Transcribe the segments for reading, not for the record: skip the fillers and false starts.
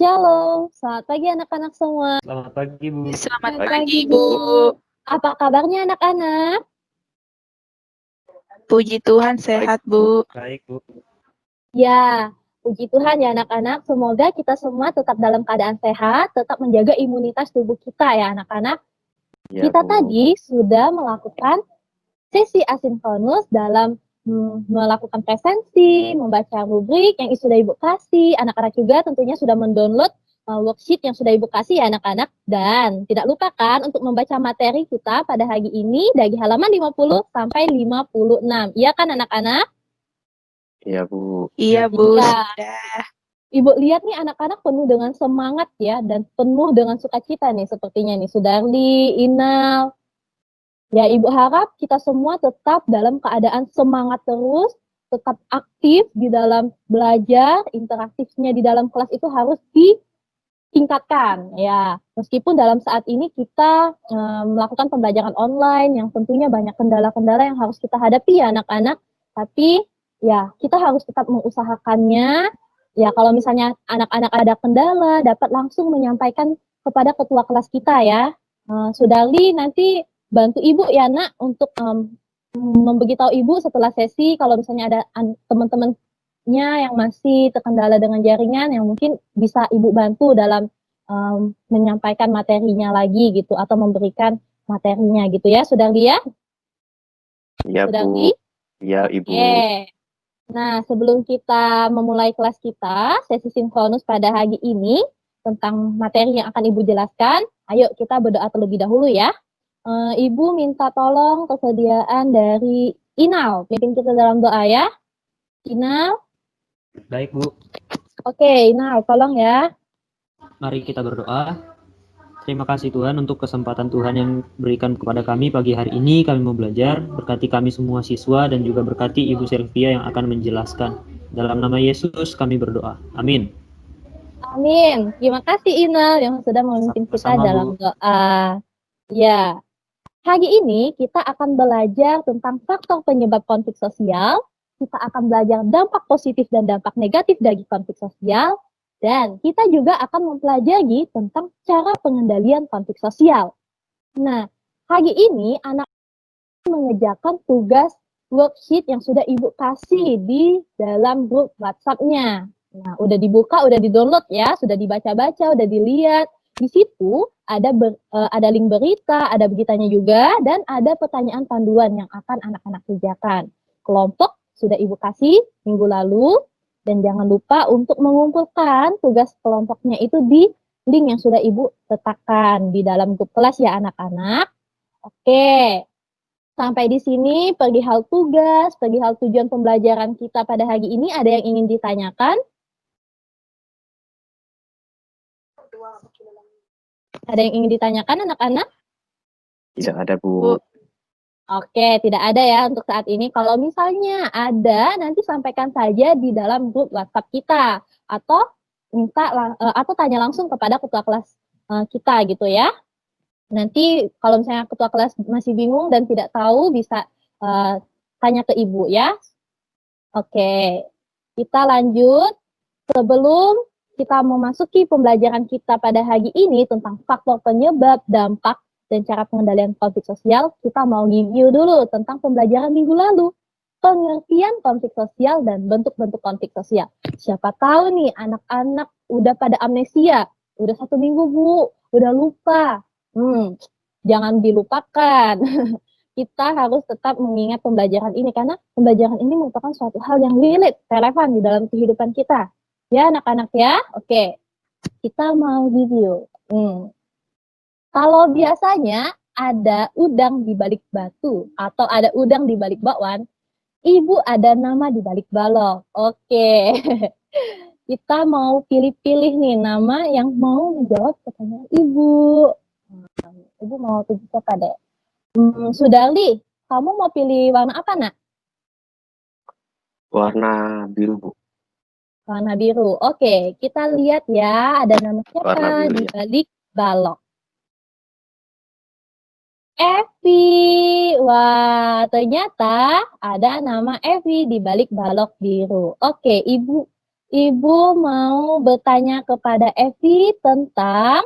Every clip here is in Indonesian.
Shalom, selamat pagi anak-anak semua. Selamat pagi, Bu. Selamat Selamat pagi, pagi, Bu. Apa kabarnya anak-anak? Puji Tuhan sehat, Bu. Baik, Bu. Ya, puji Tuhan ya anak-anak. Semoga kita semua tetap dalam keadaan sehat, tetap menjaga imunitas tubuh kita ya anak-anak. Ya, Kita Bu. tadi sudah melakukan sesi asinkronus dalam melakukan presensi, membaca rubrik yang sudah Ibu kasih. Anak-anak juga tentunya sudah mendownload worksheet yang sudah Ibu kasih ya anak-anak. Dan tidak lupakan untuk membaca materi kita pada hari ini dari halaman 50 sampai 56. Iya kan anak-anak? Iya, Bu. Iya, Bu. Iya. Sudah. Ibu lihat nih anak-anak penuh dengan semangat ya dan penuh dengan sukacita nih sepertinya nih Sudarli, Inal. Ya, Ibu harap kita semua tetap dalam keadaan semangat terus, tetap aktif di dalam belajar, interaktifnya di dalam kelas itu harus ditingkatkan. Ya, meskipun dalam saat ini kita melakukan pembelajaran online yang tentunya banyak kendala-kendala yang harus kita hadapi ya anak-anak, tapi ya kita harus tetap mengusahakannya. Ya, kalau misalnya anak-anak ada kendala, dapat langsung menyampaikan kepada ketua kelas kita ya. Sudahli nanti bantu Ibu ya Nak untuk memberitahu Ibu setelah sesi kalau misalnya ada teman-temannya yang masih terkendala dengan jaringan yang mungkin bisa Ibu bantu dalam menyampaikan materinya lagi gitu atau memberikan materinya gitu ya. Sudah lihat? Iya, Sudah Bu. Iya, Ibu. Oke. Nah, sebelum kita memulai kelas kita, sesi sinkronus pada hari ini tentang materi yang akan Ibu jelaskan, ayo kita berdoa terlebih dahulu ya. Ibu minta tolong kesediaan dari Inal. Pimpin kita dalam doa ya. Inal. Baik, Bu. Oke, Inal, tolong ya. Mari kita berdoa. Terima kasih Tuhan untuk kesempatan Tuhan yang berikan kepada kami pagi hari ini. Kami mau belajar. Berkati kami semua siswa dan juga berkati Ibu Sylvia yang akan menjelaskan. Dalam nama Yesus kami berdoa. Amin. Amin. Terima kasih Inal yang sudah memimpin kita Sama-sama, dalam Bu. doa. Ya. Hari ini kita akan belajar tentang faktor penyebab konflik sosial. Kita akan belajar dampak positif dan dampak negatif dari konflik sosial. Dan kita juga akan mempelajari tentang cara pengendalian konflik sosial. Nah, hari ini anak mengerjakan tugas worksheet yang sudah Ibu kasih di dalam grup WhatsApp-nya. Nah, udah dibuka, udah di-download ya, sudah dibaca-baca, udah dilihat. Di situ ada link berita, ada beritanya juga, dan ada pertanyaan panduan yang akan anak-anak kerjakan. Kelompok sudah Ibu kasih minggu lalu, dan jangan lupa untuk mengumpulkan tugas kelompoknya itu di link yang sudah Ibu letakkan di dalam grup kelas ya anak-anak. Oke, sampai di sini perihal tugas, perihal tujuan pembelajaran kita pada hari ini, ada yang ingin ditanyakan? Ada yang ingin ditanyakan anak-anak? Tidak ada, Bu. Oke, tidak ada ya untuk saat ini. Kalau misalnya ada, nanti sampaikan saja di dalam grup WhatsApp kita atau atau tanya langsung kepada ketua kelas kita gitu ya. Nanti kalau misalnya ketua kelas masih bingung dan tidak tahu bisa tanya ke Ibu ya. Oke, kita lanjut. Sebelum kita memasuki pembelajaran kita pada hari ini tentang faktor penyebab, dampak, dan cara pengendalian konflik sosial, kita mau review dulu tentang pembelajaran minggu lalu. Pengertian konflik sosial dan bentuk-bentuk konflik sosial. Siapa tahu nih anak-anak udah pada amnesia, udah 1 minggu Bu, udah lupa. Jangan dilupakan. Kita harus tetap mengingat pembelajaran ini karena pembelajaran ini merupakan suatu hal yang relate, relevan di dalam kehidupan kita. Ya anak-anak ya, oke. Kita mau review. Kalau biasanya ada udang di balik batu atau ada udang di balik bakwan, Ibu ada nama di balik balok. Oke. Kita mau pilih-pilih nih nama yang mau menjawab pertanyaan Ibu. Ibu mau pilih siapa deh? Sudarli, kamu mau pilih warna apa nak? Warna biru, Bu. Warna biru. Oke, kita lihat ya, ada nama siapa di balik balok. Evi. Wah, ternyata ada nama Evi di balik balok biru. Oke, Ibu Ibu mau bertanya kepada Evi tentang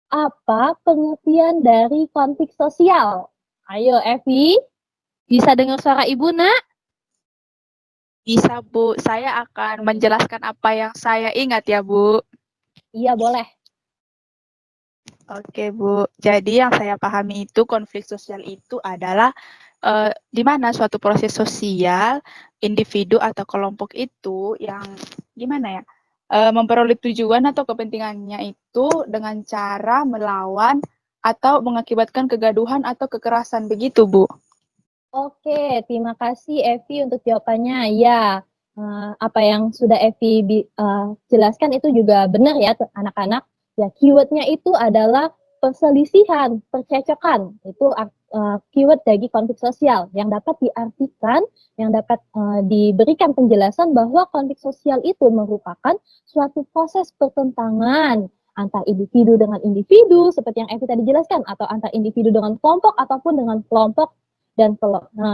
apa pengertian dari konflik sosial. Ayo Evi, bisa dengar suara Ibu, Nak? Bisa, Bu. Saya akan menjelaskan apa yang saya ingat ya, Bu. Iya, boleh. Oke, Bu. Jadi yang saya pahami itu konflik sosial itu adalah di mana suatu proses sosial, individu atau kelompok itu yang gimana ya, memperoleh tujuan atau kepentingannya itu dengan cara melawan atau mengakibatkan kegaduhan atau kekerasan begitu, Bu. Oke, terima kasih Evi untuk jawabannya. Ya, apa yang sudah Evi jelaskan itu juga benar ya, anak-anak. Ya, keywordnya itu adalah perselisihan, percecokan. Itu keyword dari konflik sosial yang dapat diartikan, yang dapat diberikan penjelasan bahwa konflik sosial itu merupakan suatu proses pertentangan antar individu dengan individu, seperti yang Evi tadi jelaskan, atau antar individu dengan kelompok, ataupun dengan kelompok dan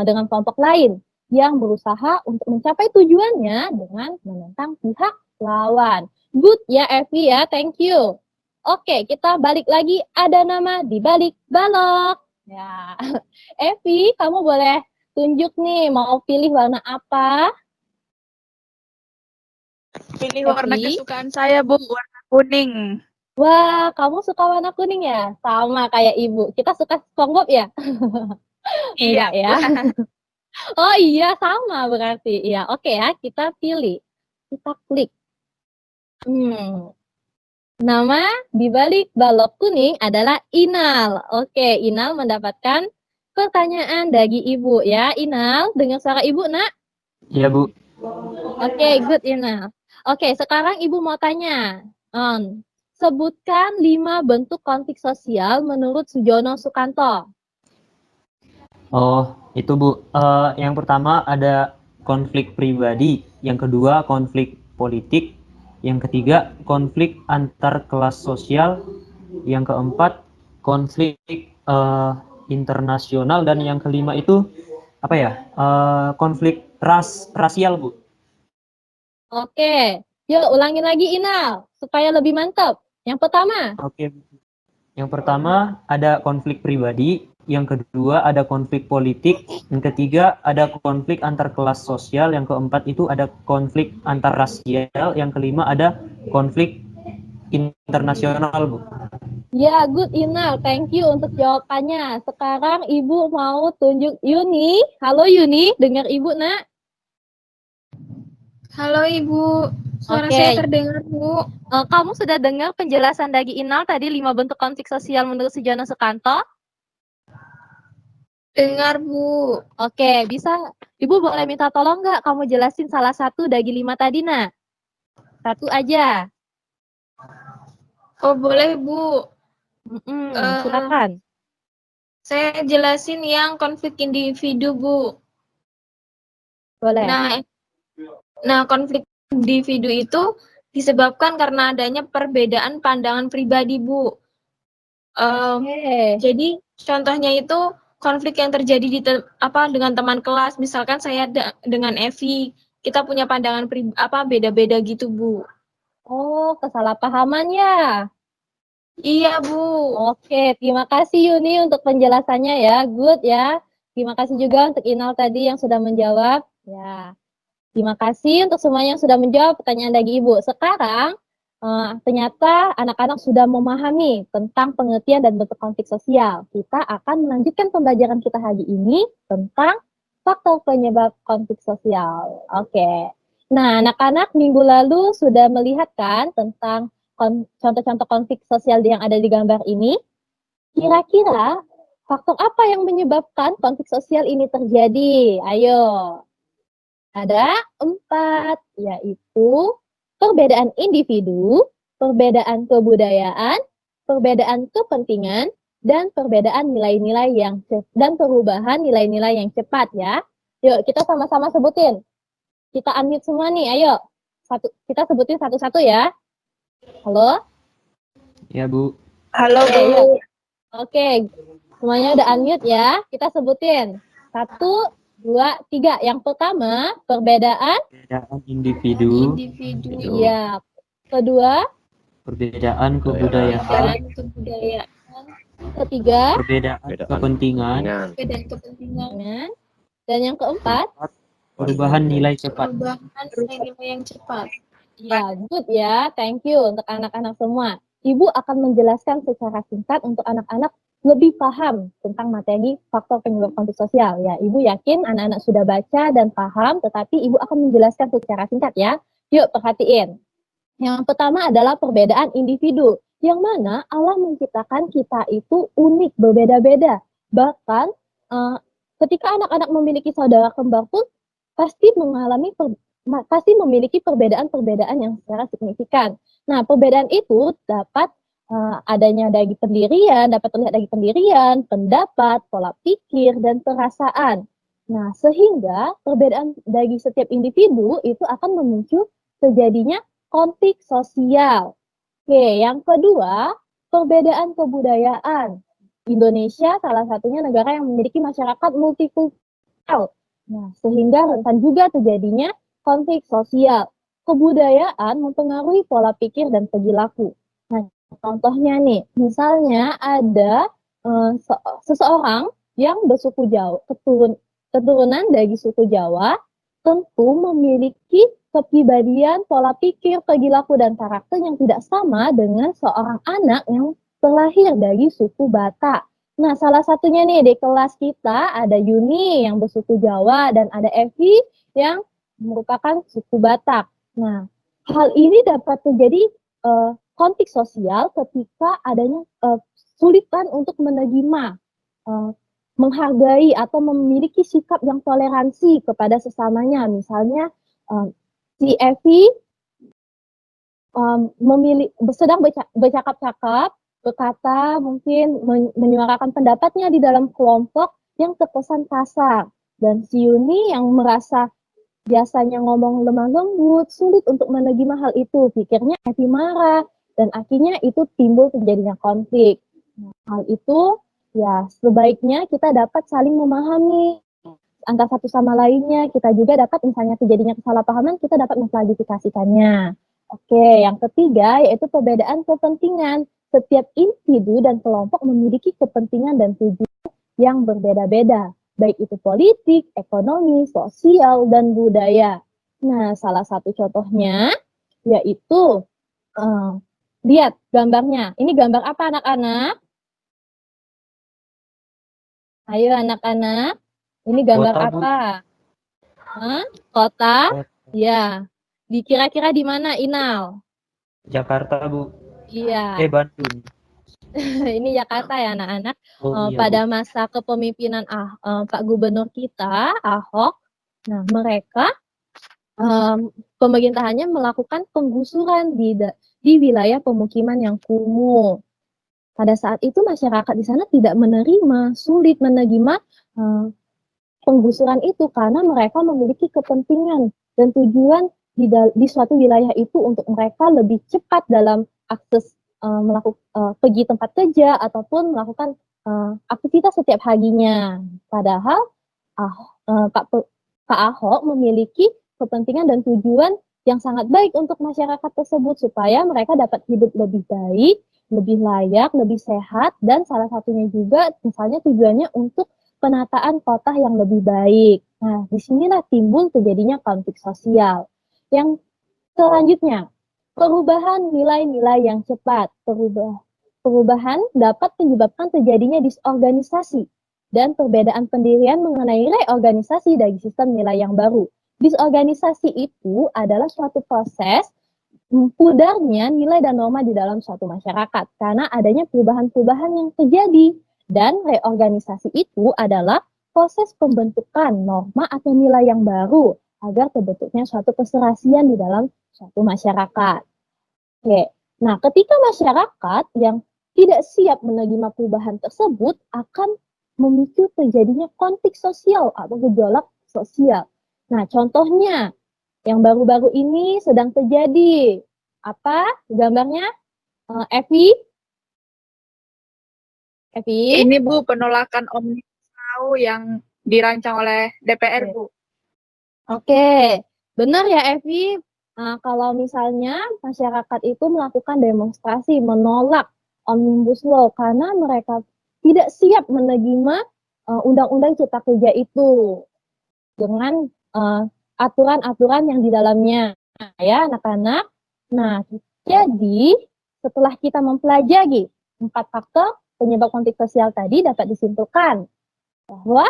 dengan kelompok lain yang berusaha untuk mencapai tujuannya dengan menentang pihak lawan. Good ya Evi ya, thank you. Oke, kita balik lagi, ada nama di balik balok. Ya, Evi, kamu boleh tunjuk nih mau pilih warna apa? Pilih Evi? warna kesukaan saya, Bu, warna kuning. Wah, kamu suka warna kuning ya? Sama kayak ibu. Kita suka SpongeBob ya? Enggak Iya, ya? Bu. Oh iya, sama berarti. Iya, oke ya, kita pilih. Kita klik. Nama di balik balok kuning adalah Inal. Oke, Inal mendapatkan pertanyaan dari Ibu ya. Inal, dengar suara Ibu, Nak? Iya, Bu. Oke, good Inal. Oke, sekarang Ibu mau tanya. Sebutkan 5 bentuk konflik sosial menurut Sujono Sukanto. Oh, itu Bu. Yang pertama ada konflik pribadi, yang kedua konflik politik, yang ketiga konflik antar kelas sosial, yang keempat konflik internasional, dan yang kelima itu apa ya? Konflik rasial, Bu. Oke, yuk ulangin lagi Inal supaya lebih mantap. Yang pertama, Oke. Yang pertama ada konflik pribadi, yang kedua ada konflik politik, yang ketiga ada konflik antar kelas sosial, yang keempat itu ada konflik antar rasial, yang kelima ada konflik internasional, Bu. ya good Inal, thank you untuk jawabannya. Sekarang Ibu mau tunjuk Yuni. Halo Yuni, dengar Ibu nak? Halo Ibu, suara Oke, saya terdengar Bu. kamu sudah dengar penjelasan dari Inal tadi 5 bentuk konflik sosial menurut Sujono Sukanto? Dengar Bu. Oke, bisa Ibu boleh minta tolong nggak kamu jelasin salah satu dari 5 tadi nak? Satu aja. Oh boleh Bu. Silakan. Saya jelasin yang konflik individu Bu. Boleh. Nah konflik individu itu disebabkan karena adanya perbedaan pandangan pribadi Bu. Oke. Jadi contohnya itu konflik yang terjadi dengan teman kelas. Misalkan saya dengan Evi, kita punya pandangan beda-beda gitu Bu. Oh, kesalahpahaman ya. Iya Bu. Oke, terima kasih Yuni untuk penjelasannya ya. Good ya. Terima kasih juga untuk Inal tadi yang sudah menjawab. Ya. Terima kasih untuk semuanya yang sudah menjawab pertanyaan dari Ibu. Sekarang ternyata anak-anak sudah memahami tentang pengertian dan bentuk konflik sosial. Kita akan melanjutkan pembelajaran kita hari ini tentang faktor penyebab konflik sosial. Oke. Nah, anak-anak minggu lalu sudah melihat kan tentang contoh-contoh konflik sosial yang ada di gambar ini. Kira-kira faktor apa yang menyebabkan konflik sosial ini terjadi? Ayo. Ada 4, yaitu perbedaan individu, perbedaan kebudayaan, perbedaan kepentingan, dan perbedaan nilai-nilai dan perubahan nilai-nilai yang cepat ya. Yuk, kita sama-sama sebutin. Kita unmute semua nih, ayo. Kita sebutin satu-satu ya. Halo? Ya, Bu. Halo Oke, Bu. yuk. Oke, semuanya udah unmute ya. Kita sebutin. 1, 2, 3. Yang pertama, perbedaan. Perbedaan individu, Individu Iya. Kedua, perbedaan dan kebudayaan, kebudayaan ketiga, perbedaan Perbedaan kepentingan, dan kepentingan, dan yang keempat, keempat, perubahan nilai cepat. perubahan nilai yang cepat. ya, good ya. Thank you untuk anak-anak semua. Ibu akan menjelaskan secara singkat untuk anak-anak lebih paham tentang materi faktor penyebab konflik sosial. Ya, Ibu yakin anak-anak sudah baca dan paham, tetapi Ibu akan menjelaskan secara singkat ya. Yuk, perhatiin. Yang pertama adalah perbedaan individu, yang mana Allah menciptakan kita itu unik, berbeda-beda. Bahkan ketika anak-anak memiliki saudara kembar pun pasti memiliki perbedaan-perbedaan yang secara signifikan. Nah, perbedaan itu dapat adanya dari pendirian, dapat terlihat dari pendirian, pendapat, pola pikir, dan perasaan. Nah, sehingga perbedaan dari setiap individu itu akan memicu terjadinya konflik sosial. Oke, yang kedua, perbedaan kebudayaan. Indonesia salah satunya negara yang memiliki masyarakat multikultural. Nah, sehingga rentan juga terjadinya konflik sosial. Kebudayaan mempengaruhi pola pikir dan perilaku. Nah, contohnya nih, misalnya ada seseorang yang bersuku Jawa, keturunan dari suku Jawa, tentu memiliki kepribadian, pola pikir, perilaku, dan karakter yang tidak sama dengan seorang anak yang terlahir dari suku Batak. Nah, salah satunya nih di kelas kita ada Yuni yang bersuku Jawa dan ada Evi yang merupakan suku Batak. Nah, hal ini dapat terjadi konflik sosial ketika adanya sulitan untuk menerima, menghargai atau memiliki sikap yang toleransi kepada sesamanya. Misalnya si Evi sedang bercakap-cakap, berkata, mungkin menyuarakan pendapatnya di dalam kelompok yang terkesan kasar. Dan si Yuni yang merasa biasanya ngomong lemah lembut, sulit untuk menerima hal itu. Pikirnya Evi marah, dan akhirnya itu timbul terjadinya konflik. Nah, hal itu ya sebaiknya kita dapat saling memahami antara satu sama lainnya. Kita juga dapat misalnya terjadinya kesalahpahaman, kita dapat mengklarifikasikannya. Oke, yang ketiga yaitu perbedaan kepentingan. Setiap individu dan kelompok memiliki kepentingan dan tujuan yang berbeda-beda, baik itu politik, ekonomi, sosial, dan budaya. Nah, salah satu contohnya yaitu lihat gambarnya. Ini gambar apa anak-anak? Ayo anak-anak, ini gambar Kota, Bu. apa? Kota? Ya. Kira-kira di mana, Inal? Jakarta, Bu. Iya. Bandung. Ini Jakarta ya anak-anak. Oh, iya, Pada Bu. masa kepemimpinan Pak Gubernur kita, Ahok, nah mereka pemerintahannya melakukan penggusuran di wilayah pemukiman yang kumuh. Pada saat itu masyarakat di sana tidak menerima, sulit menerima penggusuran itu karena mereka memiliki kepentingan dan tujuan di suatu wilayah itu untuk mereka lebih cepat dalam akses pergi tempat kerja ataupun melakukan aktivitas setiap harinya. Padahal Pak Ahok memiliki kepentingan dan tujuan yang sangat baik untuk masyarakat tersebut supaya mereka dapat hidup lebih baik, lebih layak, lebih sehat, dan salah satunya juga misalnya tujuannya untuk penataan kota yang lebih baik. Nah, disinilah timbul terjadinya konflik sosial. Yang selanjutnya, perubahan nilai-nilai yang cepat. Perubahan dapat menyebabkan terjadinya disorganisasi dan perbedaan pendirian mengenai reorganisasi dari sistem nilai yang baru. Disorganisasi itu adalah suatu proses pudarnya nilai dan norma di dalam suatu masyarakat karena adanya perubahan-perubahan yang terjadi. Dan reorganisasi itu adalah proses pembentukan norma atau nilai yang baru agar terbentuknya suatu keserasian di dalam suatu masyarakat. Oke, nah ketika masyarakat yang tidak siap menerima perubahan tersebut akan memicu terjadinya konflik sosial atau gejolak sosial. Nah, contohnya yang baru-baru ini sedang terjadi. Apa gambarnya? Evi? Ini Bu, penolakan Omnibus Law yang dirancang oleh DPR, Bu. Oke, benar ya Evi. Nah, kalau misalnya masyarakat itu melakukan demonstrasi menolak Omnibus Law karena mereka tidak siap menerima Undang-Undang Cipta Kerja itu dengan aturan-aturan yang di dalamnya, ya anak-anak. Nah, jadi setelah kita mempelajari 4 faktor penyebab konflik sosial tadi, dapat disimpulkan bahwa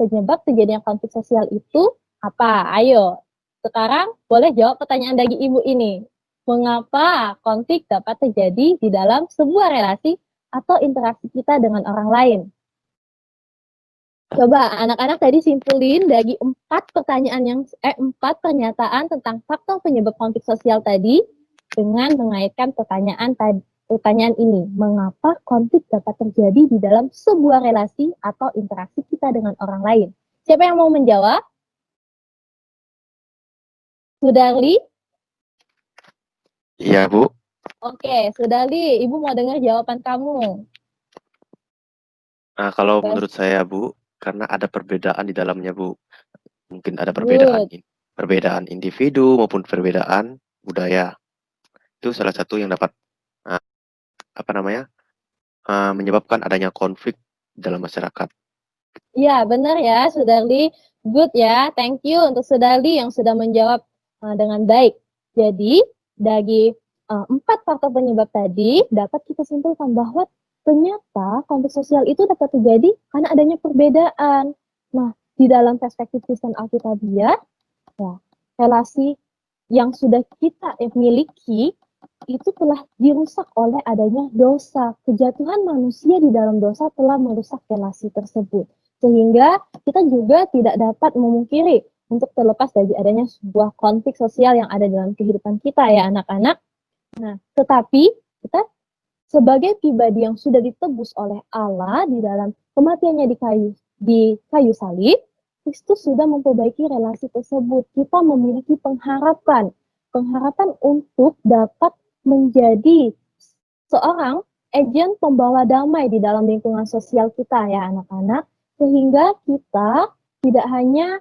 penyebab terjadinya konflik sosial itu apa? Ayo, sekarang boleh jawab pertanyaan dari Ibu ini. Mengapa konflik dapat terjadi di dalam sebuah relasi atau interaksi kita dengan orang lain? Coba anak-anak tadi simpulin dari 4 pernyataan tentang faktor penyebab konflik sosial tadi dengan mengaitkan pertanyaan ini. Mengapa konflik dapat terjadi di dalam sebuah relasi atau interaksi kita dengan orang lain? Siapa yang mau menjawab? Sudarli? Iya, Bu. Oke, Sudarli, Ibu mau dengar jawaban kamu. Nah, kalau Bas. menurut saya, Bu, karena ada perbedaan di dalamnya, Bu. Mungkin ada Good. perbedaan individu maupun perbedaan budaya. Itu salah satu yang dapat menyebabkan adanya konflik dalam masyarakat. Iya, benar ya, Sudarli. Good ya, thank you untuk Sudarli yang sudah menjawab dengan baik. Jadi, dari 4 faktor penyebab tadi, dapat kita simpulkan bahwa ternyata konflik sosial itu dapat terjadi karena adanya perbedaan. Nah, di dalam perspektif Kristen Alkitabiah, ya, relasi yang sudah kita miliki itu telah dirusak oleh adanya dosa. Kejatuhan manusia di dalam dosa telah merusak relasi tersebut. Sehingga kita juga tidak dapat memungkiri untuk terlepas dari adanya sebuah konflik sosial yang ada dalam kehidupan kita ya anak-anak. Nah, tetapi kita sebagai pribadi yang sudah ditebus oleh Allah di dalam kematiannya di kayu salib, Kristus sudah memperbaiki relasi tersebut. Kita memiliki pengharapan untuk dapat menjadi seorang agen pembawa damai di dalam lingkungan sosial kita ya anak-anak, sehingga kita tidak hanya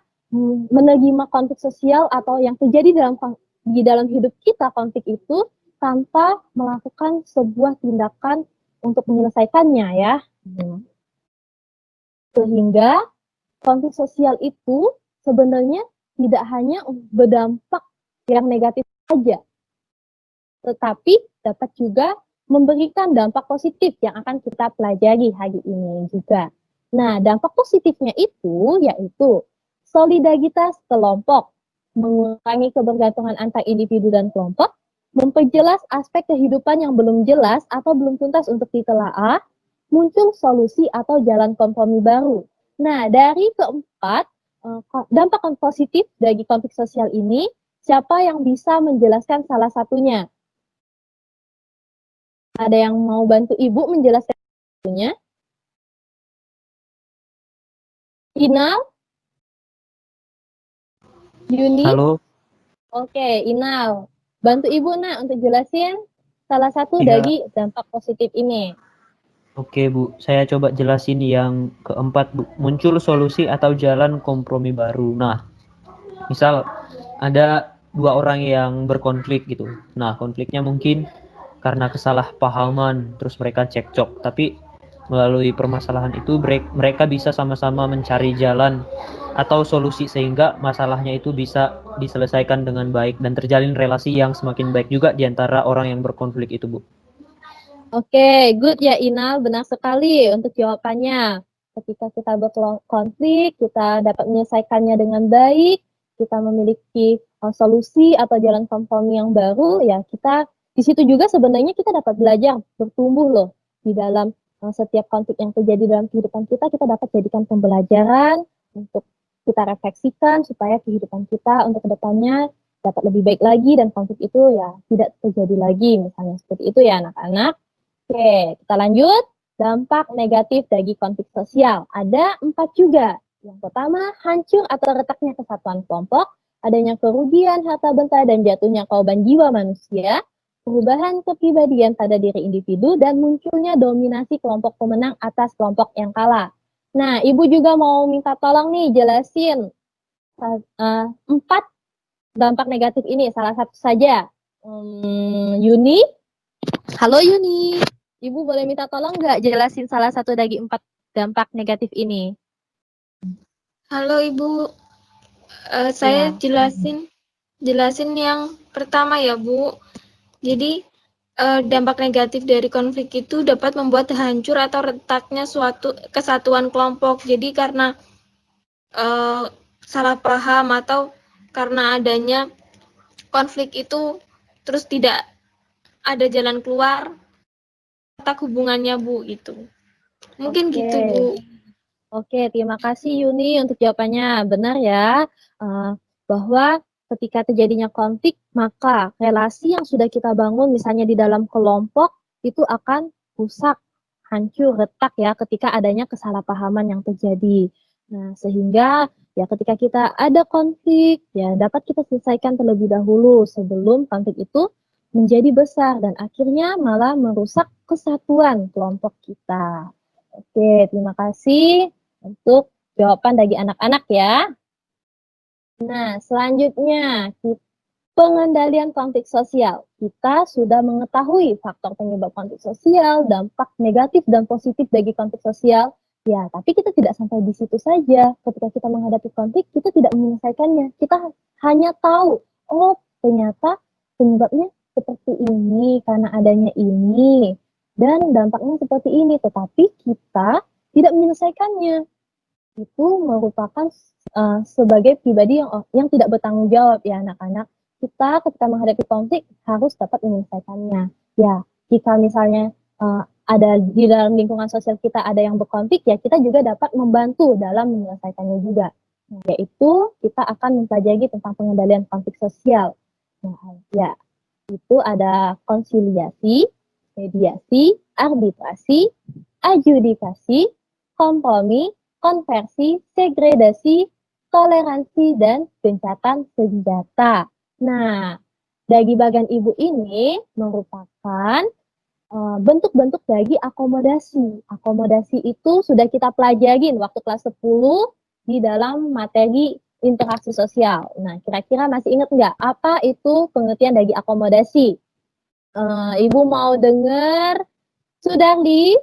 menerima konflik sosial atau yang terjadi di dalam hidup kita konflik itu tanpa melakukan sebuah tindakan untuk menyelesaikannya ya. Sehingga konflik sosial itu sebenarnya tidak hanya berdampak yang negatif saja, tetapi dapat juga memberikan dampak positif yang akan kita pelajari hari ini juga. Nah, dampak positifnya itu yaitu solidaritas kelompok, mengurangi kebergantungan antar individu dan kelompok, memperjelas aspek kehidupan yang belum jelas atau belum tuntas untuk ditelaah, muncul solusi atau jalan kompromi baru. Nah, dari keempat dampak positif dari konflik sosial ini, siapa yang bisa menjelaskan salah satunya? Ada yang mau bantu Ibu menjelaskan satunya? Inal? Yuni? Halo. Oke, Inal. Bantu Ibu nak untuk jelasin salah satu dari dampak positif ini. Oke, Bu. Saya coba jelasin yang keempat, Bu. Muncul solusi atau jalan kompromi baru. Nah, misal ada 2 orang yang berkonflik gitu. Nah, konfliknya mungkin karena kesalahpahaman, terus mereka cekcok. Tapi melalui permasalahan itu mereka bisa sama-sama mencari jalan atau solusi sehingga masalahnya itu bisa diselesaikan dengan baik dan terjalin relasi yang semakin baik juga di antara orang yang berkonflik itu, Bu. Oke, good ya Inal, benar sekali untuk jawabannya. Ketika kita berkonflik, kita dapat menyelesaikannya dengan baik, kita memiliki solusi atau jalan kompromi yang baru, ya kita di situ juga sebenarnya kita dapat belajar bertumbuh loh di dalam setiap konflik yang terjadi dalam kehidupan kita dapat jadikan pembelajaran untuk kita refleksikan supaya kehidupan kita untuk kedepannya dapat lebih baik lagi dan konflik itu ya tidak terjadi lagi, misalnya seperti itu ya anak-anak. Oke, kita lanjut. Dampak negatif dari konflik sosial. Ada 4 juga. Yang pertama, hancur atau retaknya kesatuan kelompok, adanya kerugian harta benda dan jatuhnya korban jiwa manusia, perubahan kepribadian pada diri individu, dan munculnya dominasi kelompok pemenang atas kelompok yang kalah. Nah, Ibu juga mau minta tolong nih jelasin 4 dampak negatif ini, salah satu saja. Yuni? Halo Yuni, Ibu boleh minta tolong nggak jelasin salah satu dari 4 dampak negatif ini? Halo Ibu, saya jelasin yang pertama ya Bu. Jadi dampak negatif dari konflik itu dapat membuat hancur atau retaknya suatu kesatuan kelompok. Jadi karena salah paham atau karena adanya konflik itu terus tidak ada jalan keluar, retak hubungannya Bu itu. Mungkin Oke. gitu Bu. Oke, terima kasih Yuni untuk jawabannya. Benar ya, bahwa ketika terjadinya konflik, maka relasi yang sudah kita bangun misalnya di dalam kelompok itu akan rusak, hancur, retak ya ketika adanya kesalahpahaman yang terjadi. Nah, sehingga ya ketika kita ada konflik, ya dapat kita selesaikan terlebih dahulu sebelum konflik itu menjadi besar dan akhirnya malah merusak kesatuan kelompok kita. Oke, terima kasih untuk jawaban dari anak-anak ya. Nah, selanjutnya pengendalian konflik sosial. Kita sudah mengetahui faktor penyebab konflik sosial, dampak negatif dan positif bagi konflik sosial. Ya, tapi kita tidak sampai di situ saja. Ketika kita menghadapi konflik, kita tidak menyelesaikannya. Kita hanya tahu, oh ternyata penyebabnya seperti ini, karena adanya ini, dan dampaknya seperti ini. Tetapi kita tidak menyelesaikannya. Itu merupakan sebagai pribadi yang tidak bertanggung jawab ya anak-anak. Kita ketika menghadapi konflik harus dapat menyelesaikannya. Ya, jika misalnya ada di dalam lingkungan sosial kita ada yang berkonflik, ya kita juga dapat membantu dalam menyelesaikannya juga. Nah, yaitu kita akan mempelajari tentang pengendalian konflik sosial. Nah, ya, itu ada konsiliasi, mediasi, arbitrasi, adjudikasi, kompromi, konversi, segregasi, toleransi, dan gencatan senjata. Nah, dari bagian ibu ini merupakan bentuk-bentuk dari akomodasi. Akomodasi itu sudah kita pelajarin waktu kelas 10 di dalam materi interaksi sosial. Nah, kira-kira masih ingat nggak apa itu pengertian dari akomodasi? Ibu mau dengar? Sudarli?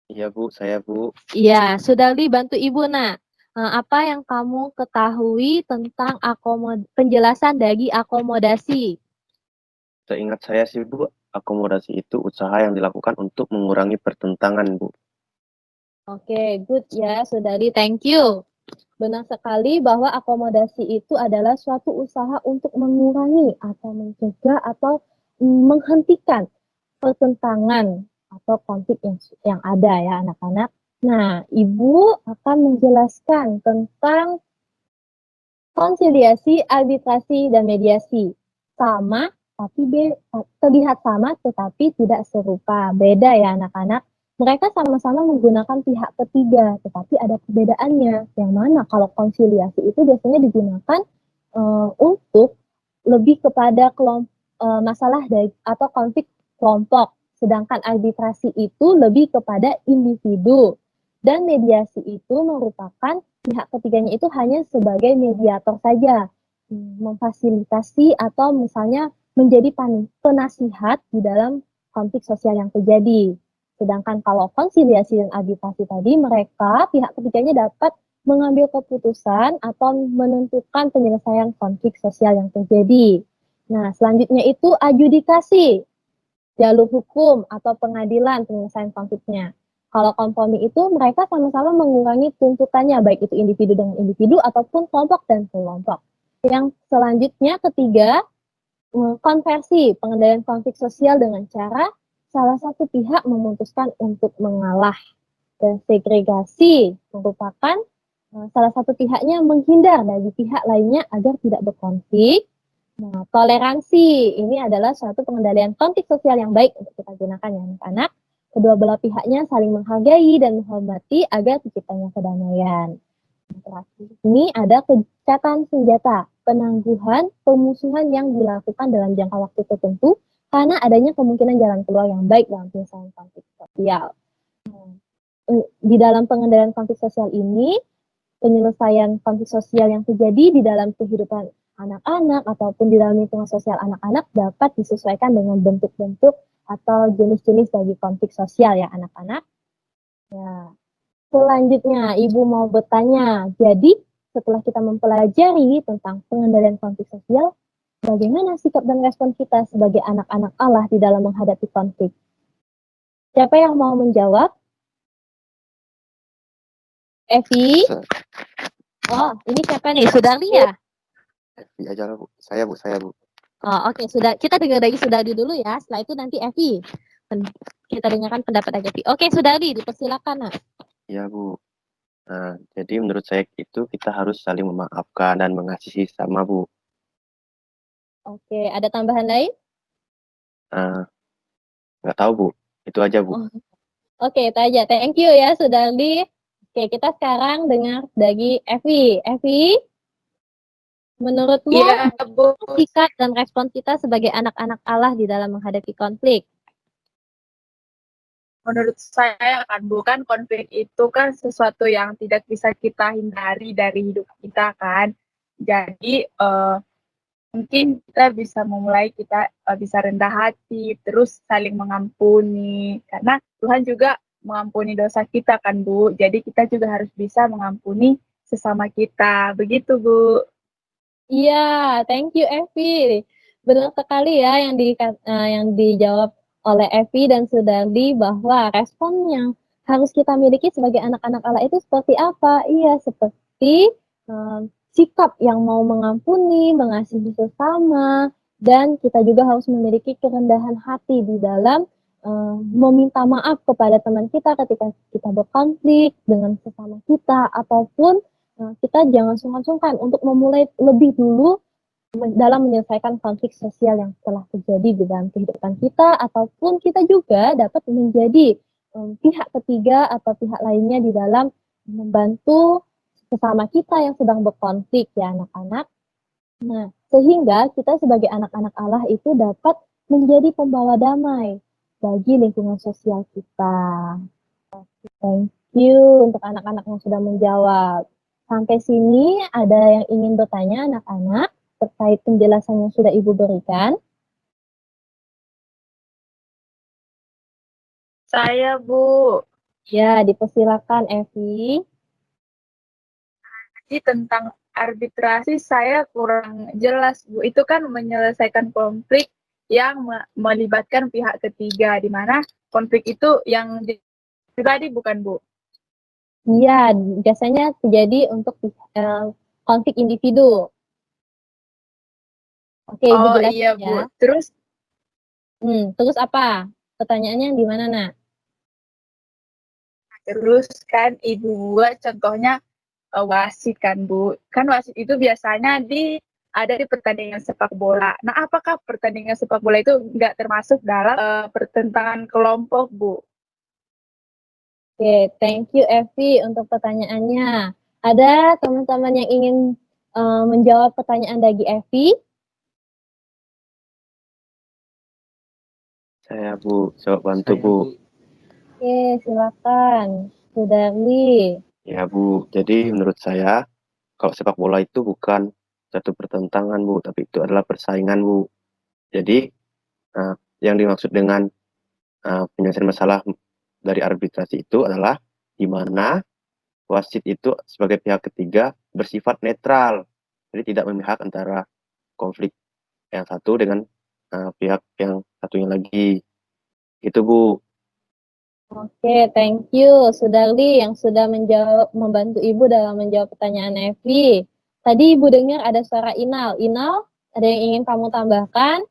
Iya Bu, saya Bu. Iya, Sudarli bantu Ibu. Nah, apa yang kamu ketahui tentang penjelasan dari akomodasi? Seingat saya sih Bu, akomodasi itu usaha yang dilakukan untuk mengurangi pertentangan Bu. Oke, good ya, Saudari. Thank you. Benar sekali bahwa akomodasi itu adalah suatu usaha untuk mengurangi atau mencegah atau menghentikan pertentangan atau konflik yang ada ya anak-anak. Nah, Ibu akan menjelaskan tentang konsiliasi, arbitrasi, dan mediasi. Sama, tapi terlihat sama tetapi tidak serupa. Beda ya anak-anak. Mereka sama-sama menggunakan pihak ketiga, tetapi ada perbedaannya. Yang mana kalau konsiliasi itu biasanya digunakan untuk lebih kepada masalah atau konflik kelompok. Sedangkan arbitrasi itu lebih kepada individu. Dan mediasi itu merupakan pihak ketiganya itu hanya sebagai mediator saja, memfasilitasi atau misalnya menjadi penasihat di dalam konflik sosial yang terjadi. Sedangkan kalau konsiliasi dan arbitrasi tadi, mereka pihak ketiganya dapat mengambil keputusan atau menentukan penyelesaian konflik sosial yang terjadi. Nah, selanjutnya itu adjudikasi, jalur hukum atau pengadilan penyelesaian konfliknya. Kalau kompromi itu mereka sama-sama mengurangi tuntutannya, baik itu individu dengan individu ataupun kelompok dan kelompok. Yang selanjutnya ketiga, konversi, pengendalian konflik sosial dengan cara salah satu pihak memutuskan untuk mengalah. Dan segregasi merupakan salah satu pihaknya menghindar dari pihak lainnya agar tidak berkonflik. Nah, toleransi ini adalah suatu pengendalian konflik sosial yang baik untuk kita gunakan ya anak-anak. Kedua belah pihaknya saling menghargai dan menghormati agar terciptanya kedamaian. Terakhir ini ada gencatan senjata, penangguhan pemusuhan yang dilakukan dalam jangka waktu tertentu karena adanya kemungkinan jalan keluar yang baik dalam penyelesaian konflik sosial. di dalam pengendalian konflik sosial ini, penyelesaian konflik sosial yang terjadi di dalam kehidupan anak-anak ataupun di dalam lingkungan sosial anak-anak dapat disesuaikan dengan bentuk-bentuk atau jenis-jenis dari konflik sosial ya anak-anak. Ya. Selanjutnya, Ibu mau bertanya, jadi setelah kita mempelajari tentang pengendalian konflik sosial, bagaimana sikap dan respon kita sebagai anak-anak Allah di dalam menghadapi konflik? Siapa yang mau menjawab? Evi? Oh, ini siapa nih? Sudarli ya? Evi aja lah, Bu. Saya, Bu. Oh, oke. Sudah. Kita dengar dari Sudarli dulu ya. Setelah itu nanti Evi. Kita dengarkan pendapat Evi. Oke, Sudarli, dipersilakan, Nak. Iya, Bu. Nah, jadi menurut saya itu kita harus saling memaafkan dan mengasihi sama, Bu. Oke, ada tambahan lain? Nggak tahu, Bu. Itu aja, Bu. Oh, oke, itu aja. Thank you ya, Sudarli. Oke, kita sekarang dengar dari Evi. Evi, menurutmu Iya, Bu. sikap dan respon kita sebagai anak-anak Allah di dalam menghadapi konflik? Menurut saya kan bukan konflik itu kan sesuatu yang tidak bisa kita hindari dari hidup kita kan. Jadi mungkin kita bisa memulai kita bisa rendah hati, terus saling mengampuni karena Tuhan juga mengampuni dosa kita kan Bu. Jadi kita juga harus bisa mengampuni sesama kita. Begitu Bu. Iya, thank you Evi. Benar sekali ya yang dijawab oleh Evi dan Sudardi bahwa respon yang harus kita miliki sebagai anak-anak Allah itu seperti apa? Iya, seperti sikap yang mau mengampuni, mengasihi sesama, dan kita juga harus memiliki kerendahan hati di dalam meminta maaf kepada teman kita ketika kita berkonflik dengan sesama kita ataupun kita jangan sungkan-sungkan untuk memulai lebih dulu dalam menyelesaikan konflik sosial yang telah terjadi di dalam kehidupan kita ataupun kita juga dapat menjadi pihak ketiga atau pihak lainnya di dalam membantu sesama kita yang sedang berkonflik ya anak-anak. Nah, sehingga kita sebagai anak-anak Allah itu dapat menjadi pembawa damai bagi lingkungan sosial kita. Thank you untuk anak-anak yang sudah menjawab. Sampai sini ada yang ingin bertanya anak-anak terkait penjelasan yang sudah Ibu berikan? Saya Bu. Ya, dipersilakan Evi. Jadi tentang arbitrasi saya kurang jelas Bu. Itu kan menyelesaikan konflik yang melibatkan pihak ketiga, di mana konflik itu yang pribadi bukan Bu? Iya, biasanya terjadi untuk konflik individu. Oke, Ibu Oh jelaskan iya ya. Bu. Terus apa? Pertanyaannya di mana, Nak? Terus kan Ibu buat contohnya wasit kan Bu. Kan wasit itu biasanya ada di pertandingan sepak bola. Nah, apakah pertandingan sepak bola itu nggak termasuk dalam pertentangan kelompok Bu? Oke, thank you Evi untuk pertanyaannya. Ada teman-teman yang ingin menjawab pertanyaan dari Evi? Saya, Bu. Coba bantu, Saya, Bu. Oke, silakan. Sudarli. Ya, Bu. Jadi menurut saya, kalau sepak bola itu bukan satu pertentangan, Bu, tapi itu adalah persaingan, Bu. Jadi, yang dimaksud dengan penyelesaian masalah dari arbitrasi itu adalah di mana wasit itu sebagai pihak ketiga bersifat netral. Jadi tidak memihak antara konflik yang satu dengan pihak yang satunya lagi. Itu, Bu. Oke, thank you Sudarli yang sudah membantu Ibu dalam menjawab pertanyaan Evi. Tadi Ibu dengar ada suara Inal. Inal, ada yang ingin kamu tambahkan?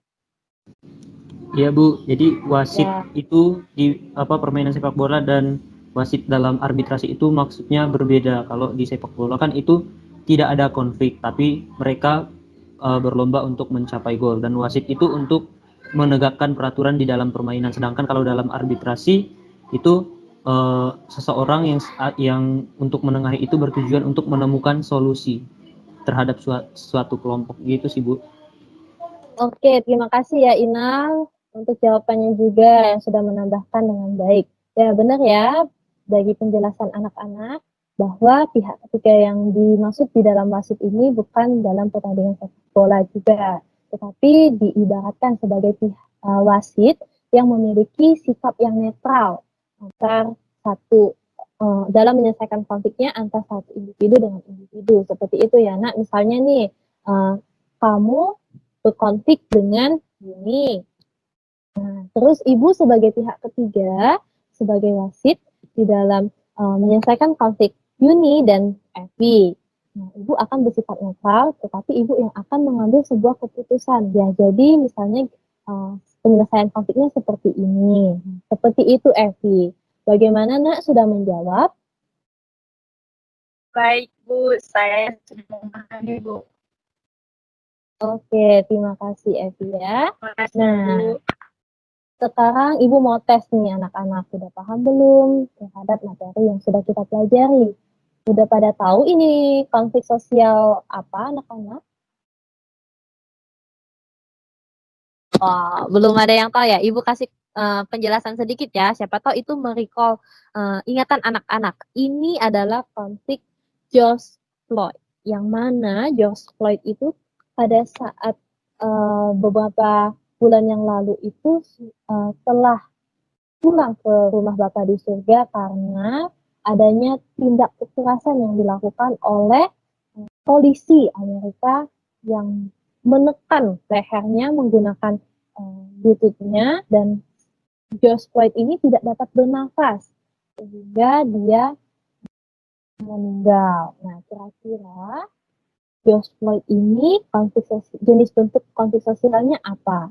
Iya Bu, jadi wasit Ya. itu di permainan sepak bola dan wasit dalam arbitrasi itu maksudnya berbeda. Kalau di sepak bola kan itu tidak ada konflik, tapi mereka berlomba untuk mencapai gol dan wasit itu untuk menegakkan peraturan di dalam permainan. Sedangkan kalau dalam arbitrasi itu seseorang yang untuk menengahi itu bertujuan untuk menemukan solusi terhadap suatu kelompok gitu sih Bu. Oke, terima kasih ya Inal untuk jawabannya juga yang sudah menambahkan dengan baik. Ya, benar ya. bagi penjelasan anak-anak bahwa pihak ketiga yang dimaksud di dalam wasit ini bukan dalam pertandingan sepak bola juga, tetapi diibaratkan sebagai pihak wasit yang memiliki sikap yang netral antar dalam menyelesaikan konfliknya antar satu individu dengan individu. Seperti itu ya, Nak. Misalnya nih, kamu berkonflik dengan Yuni. Nah, terus Ibu sebagai pihak ketiga, sebagai wasit di dalam menyelesaikan konflik Yuni dan Evi. Nah, Ibu akan bersifat netral, tetapi Ibu yang akan mengambil sebuah keputusan. Ya, jadi misalnya penyelesaian konfliknya seperti ini. Seperti itu, Evi. Bagaimana, Nak? Sudah menjawab? Baik, Bu. Saya sudah memahami, Bu. Oke, terima kasih, Evi ya. Terima kasih, Nah, Bu. sekarang Ibu mau tes nih anak-anak. Sudah paham belum terhadap materi yang sudah kita pelajari? Sudah pada tahu ini konflik sosial apa, anak-anak? Oh, belum ada yang tahu ya. Ibu kasih penjelasan sedikit ya. Siapa tahu itu merecall ingatan anak-anak. Ini adalah konflik George Floyd. Yang mana George Floyd itu pada saat beberapa bulan yang lalu itu telah pulang ke rumah Bapa di surga karena adanya tindak kekerasan yang dilakukan oleh polisi Amerika yang menekan lehernya menggunakan lututnya, dan George Floyd ini tidak dapat bernafas sehingga dia meninggal. Nah, kira-kira George Floyd ini jenis bentuk konflik sosialnya apa?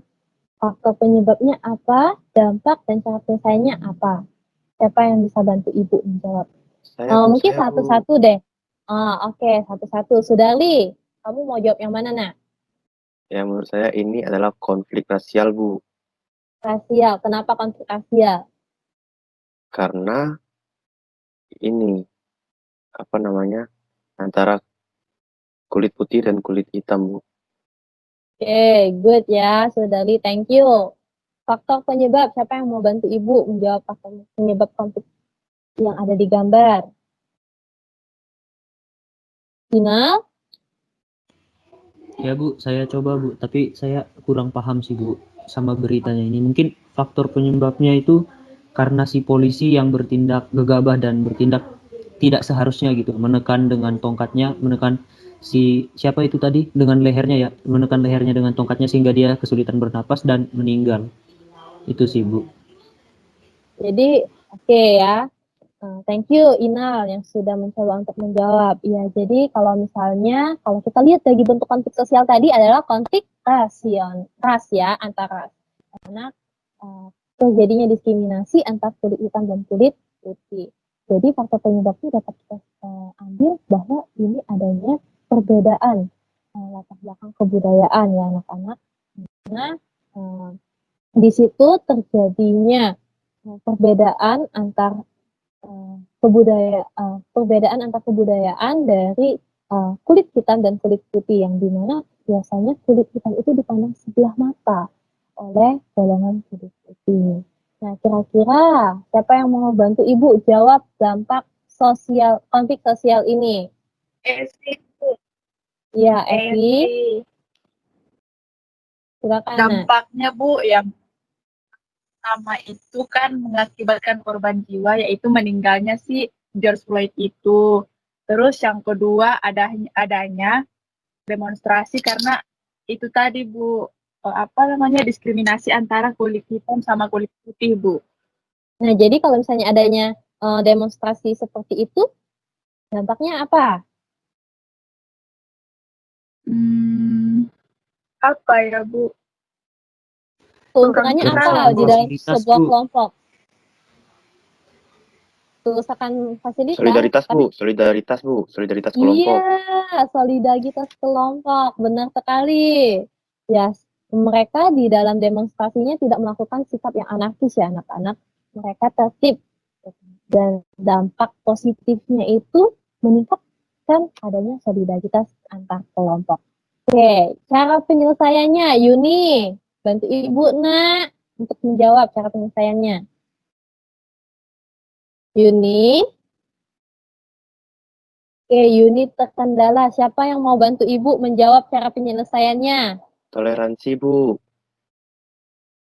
Faktor penyebabnya apa? Dampak dan cara penyelesaiannya apa? Siapa yang bisa bantu Ibu menjawab? Mungkin satu-satu deh. Oke, satu-satu. Sudahli, kamu mau jawab yang mana, Nak? Ya, menurut saya ini adalah konflik rasial, Bu. Rasial. Kenapa konflik rasial? Karena ini, apa namanya, antara kulit putih dan kulit hitam, Bu. Oke, good ya, Sudahli. Thank you. Faktor penyebab, siapa yang mau bantu Ibu menjawab faktor penyebab konflik yang ada di gambar? Final? Ya Bu, saya coba Bu, tapi saya kurang paham sih Bu sama beritanya ini. Mungkin faktor penyebabnya itu karena si polisi yang bertindak gegabah dan bertindak tidak seharusnya gitu, menekan dengan tongkatnya, menekan si siapa itu tadi dengan lehernya ya, menekan lehernya dengan tongkatnya sehingga dia kesulitan bernapas dan meninggal. Itu sih Bu. Jadi, oke ya. Thank you Inal yang sudah mencoba untuk menjawab. Ya, jadi kalau misalnya kalau kita lihat dari bentuk konflik sosial tadi adalah konflik ras ya, antar ras. Karena terjadinya diskriminasi antar kulit hitam dan kulit putih. Jadi faktor penyebabnya dapat kita ambil bahwa ini adanya perbedaan latar belakang kebudayaan ya anak-anak. Karena di situ terjadinya perbedaan antar perbedaan antar kebudayaan dari kulit hitam dan kulit putih, yang dimana biasanya kulit hitam itu dipandang sebelah mata oleh golongan kulit putih. Nah, kira-kira siapa yang mau bantu Ibu jawab dampak sosial konflik sosial ini? Iya, Evi. Silakan. Dampaknya Bu yang pertama itu kan mengakibatkan korban jiwa, yaitu meninggalnya si George Floyd itu. Terus yang kedua adanya demonstrasi karena itu tadi Bu, diskriminasi antara kulit hitam sama kulit putih Bu. Nah, jadi kalau misalnya adanya demonstrasi seperti itu, dampaknya apa? Apa ya Bu? Keuntungannya apa di dalam sebuah kelompok? Kerusakan fasilitas. Solidaritas kelompok. Iya, solidaritas kelompok, benar sekali. Ya, mereka di dalam demonstrasinya tidak melakukan sikap yang anarkis ya anak-anak. Mereka tertib. Dan dampak positifnya itu meningkatkan adanya solidaritas antar kelompok. Oke, cara penyelesaiannya, Yuni, bantu Ibu, Nak, untuk menjawab cara penyelesaiannya. Yuni? Oke, Yuni terkendala. Siapa yang mau bantu Ibu menjawab cara penyelesaiannya? Toleransi, Bu.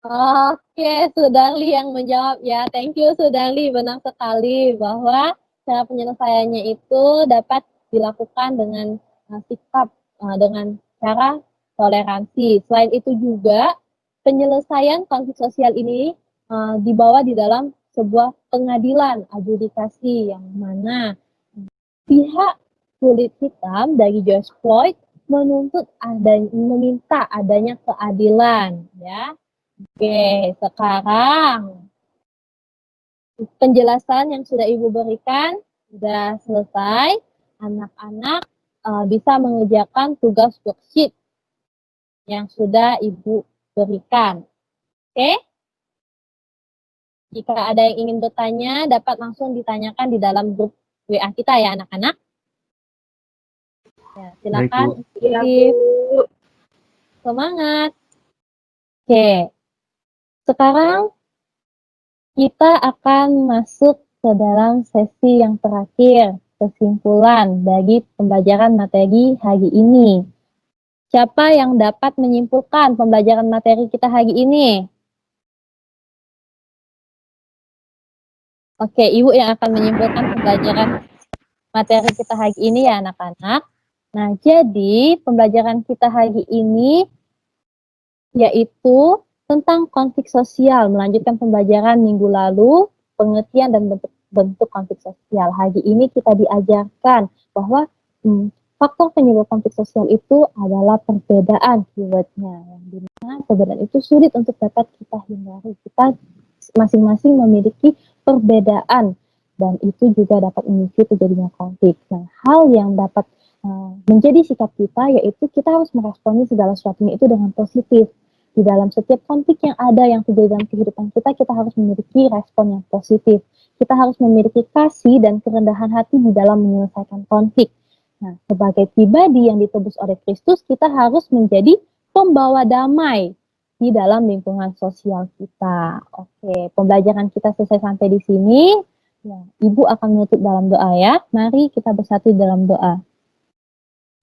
Oke, Sudangli yang menjawab ya. Thank you Sudangli, benar sekali bahwa cara penyelesaiannya itu dapat dilakukan dengan sikap dengan cara toleransi. Selain itu juga penyelesaian konflik sosial ini dibawa di dalam sebuah pengadilan adjudikasi yang mana pihak kulit hitam dari George Floyd meminta adanya keadilan ya. Oke, sekarang penjelasan yang sudah Ibu berikan sudah selesai. Anak-anak bisa mengerjakan tugas worksheet yang sudah Ibu berikan. Oke? Jika ada yang ingin bertanya, dapat langsung ditanyakan di dalam grup WA kita ya anak-anak. Ya, silakan. Semangat. Oke. Sekarang kita akan masuk ke dalam sesi yang terakhir, kesimpulan dari pembelajaran materi hari ini. Siapa yang dapat menyimpulkan pembelajaran materi kita hari ini? Oke, Ibu yang akan menyimpulkan pembelajaran materi kita hari ini ya anak-anak. Nah, jadi pembelajaran kita hari ini yaitu tentang konflik sosial, melanjutkan pembelajaran minggu lalu, pengertian dan bentuk konflik sosial. Hari ini kita diajarkan bahwa faktor penyebab konflik sosial itu adalah perbedaan keywordnya. Yang dimana perbedaan itu sulit untuk dapat kita hindari. Kita masing-masing memiliki perbedaan dan itu juga dapat memicu terjadinya konflik. Nah, hal yang dapat menjadi sikap kita yaitu kita harus meresponi segala sesuatunya itu dengan positif. Di dalam setiap konflik yang ada yang terjadi dalam kehidupan kita, kita harus memiliki respon yang positif. Kita harus memiliki kasih dan kerendahan hati di dalam menyelesaikan konflik. Nah, sebagai pribadi yang ditebus oleh Kristus, kita harus menjadi pembawa damai di dalam lingkungan sosial kita. Oke, pembelajaran kita selesai sampai di sini. Ya, Ibu akan menutup dalam doa ya. Mari kita bersatu dalam doa.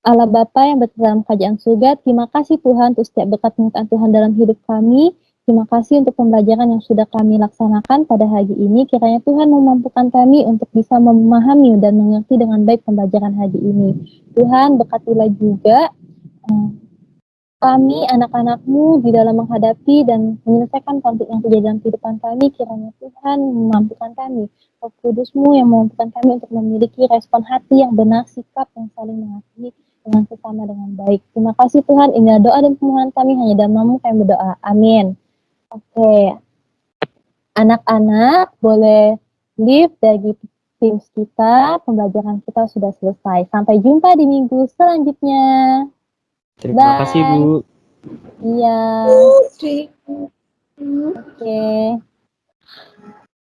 Allah Bapa yang berada dalam kerajaan surga, terima kasih Tuhan untuk setiap berkat penyertaan Tuhan dalam hidup kami. Terima kasih untuk pembelajaran yang sudah kami laksanakan pada hari ini. Kiranya Tuhan memampukan kami untuk bisa memahami dan mengerti dengan baik pembelajaran hari ini. Tuhan berkatilah juga kami, anak-anak-Mu, di dalam menghadapi dan menyelesaikan konflik yang terjadi dalam kehidupan kami. Kiranya Tuhan memampukan kami, Roh Kudus-Mu yang memampukan kami untuk memiliki respon hati yang benar, sikap yang saling mengasihi dengan sesama dengan baik. Terima kasih Tuhan, inilah doa dan permohonan kami, hanya dalam nama-Mu kami berdoa. Amin. Oke, anak-anak boleh leave dari tim kita, pembelajaran kita sudah selesai. Sampai jumpa di minggu selanjutnya. Terima kasih, Bu. Iya.